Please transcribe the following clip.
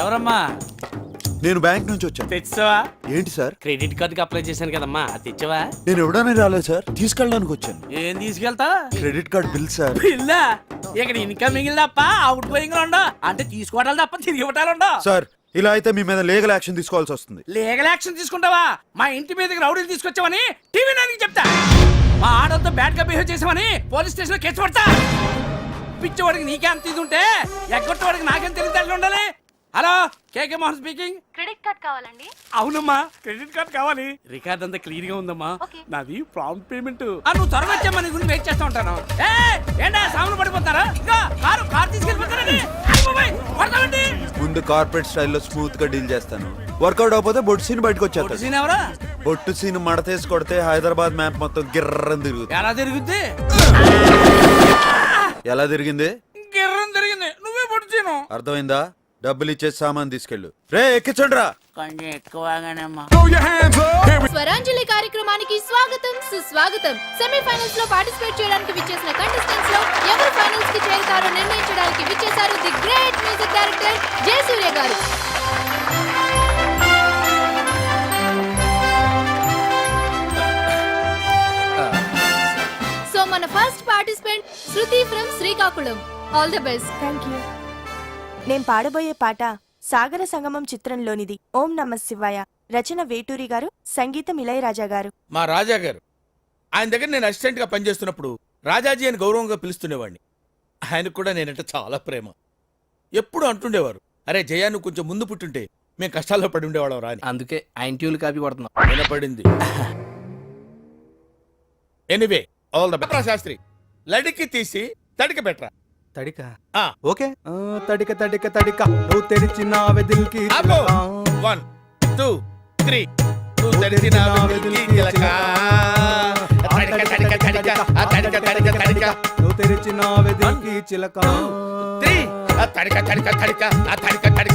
ఎవరమ్మా? నేను బ్యాంక్ నుంచి వచ్చాను. తెచ్చావా? ఏంటి సార్? క్రెడిట్ కార్డుకి అప్లై చేశాను కదమ్మా, అది తెచ్చావా? నేను ఎవడనే రాలేదు సార్, తీసుకెళ్ళడానికి వచ్చాను. ఏం తీసుకెళ్తా? Credit card bill sir. బిల్లా? ఇక్కడ ఇన్కమింగ్ తప్ప అవుట్ గోయింగ్ ఉండవు, అంటే తీసుకోవడాలు తప్ప తిరిగి ఇవ్వటాలు ఉండవు. సార్ ఇలా అయితే మీ మీద లీగల్ యాక్షన్ తీసుకోవాల్సి వస్తుంది. లీగల్ యాక్షన్ తీసుకుంటావా? మా ఇంటి మీదకి రౌడీలు తీసుకొచ్చావని టీవీ నానికి చెప్తా. మా ఆడలతో బ్యాడ్ గా బిహేవ్ చేసావని పోలీస్ స్టేషన్ లో కేసు పడతా. పిచ్చవాడికి నీకే అంత ఇది ఉంటే ఎగ్గొట్టవాడికి నాకేం తెలియదు ఉండాలి. హలో, కేకే మోహన్ స్పీకింగ్. క్రెడిట్ కార్డ్ కావాలండి. అవునమ్మా, క్రెడిట్ కార్డ్ కావాలి. రికార్డ్ అంతా క్లియర్ గా ఉందమ్మా. ఓకే. నాది ప్రాంప్ట్ పేమెంట్. నువ్వు త్వరగా వచ్చామ్మా, నీ గురించి వెయిట్ చేస్తా ఉంటాను. ఏంటా సామాన్లు పడిపోతారా? కారు తీసుకెళ్ళిపోతారండి. ముందు కార్పొరేట్ స్టైల్లో స్మూత్ గా డీల్ చేస్తాను. వర్కౌట్ అవకపోతే బొట్టు సీన్ బయటకు వచ్చేస్తాను. సీన్ ఎవరా? బొట్టు సీన్ మడతేసి కొడితే హైదరాబాద్ మ్యాప్ మొత్తం గిర్రం తిరుగుతుంది. ఎలా తిరుగుద్ది? ఎలా తిరిగింది? గిర్రం తిరిగింది. నువ్వే పొట్టు సీను. అర్థమైందా? డబ్బులు ఇచ్చేసి సామాన్ తీసుకెళ్ళు. రే ఎక్కించండి రా. కొంచెం ఎక్కువగానేమ్మా. స్వరాంజలి కార్యక్రమానికి స్వాగతం సుస్వాగతం. సెమీఫైనల్స్ లో పార్టిసిపేట్ చేయడానికి విచ్చేసిన కంటెస్టెంట్స్ లో ఎవరు ఫైనల్స్ కి చేరుతారో నిర్ణయించడానికి విచ్చేశారు the great music director Jayasurya గారు. సో మన first participant Shruti from Srikakulam. All the best. Thank you. నేను పాడబోయే పాట సాగర సంగమం చిత్రంలోనిది. ఓం నమ శివాయ. రచన వేటూరి గారు, సంగీతం ఇళయరాజా గారు. మా రాజా గారు, ఆయన దగ్గర నేను అసిస్టెంట్ గా పనిచేస్తున్నప్పుడు రాజాజీ అని గౌరవంగా పిలుస్తుండేవాడిని. ఆయనకు కూడా నేనంటే చాలా ప్రేమ. ఎప్పుడు అంటుండేవారు, అరే జయా నువ్వు కొంచెం ముందు పుట్టుంటే మేము కష్టాల్లో పడి ఉండేవాళ్ళం రాని. అందుకే ఆయన ట్యూల్ కాపీ కొడుతున్నాం. వినపడింది. Anyway, all the best. Shastri, లడికి తీసి తడిక బెట్రా. తడిక ఆ, ఓకే. తడిక తడిక తడిక నువ్వు తెరిచినావే దిల్కి ఆపు. 1 2 3 నువ్వు తెరిచినావే దిల్కి చిలక. తడిక తడిక తడిక ఆ తడిక తడిక తడిక నువ్వు తెరిచినావే దిల్కి చిలక. 3 ఆ తడిక తడిక తడిక ఆ తడిక తడిక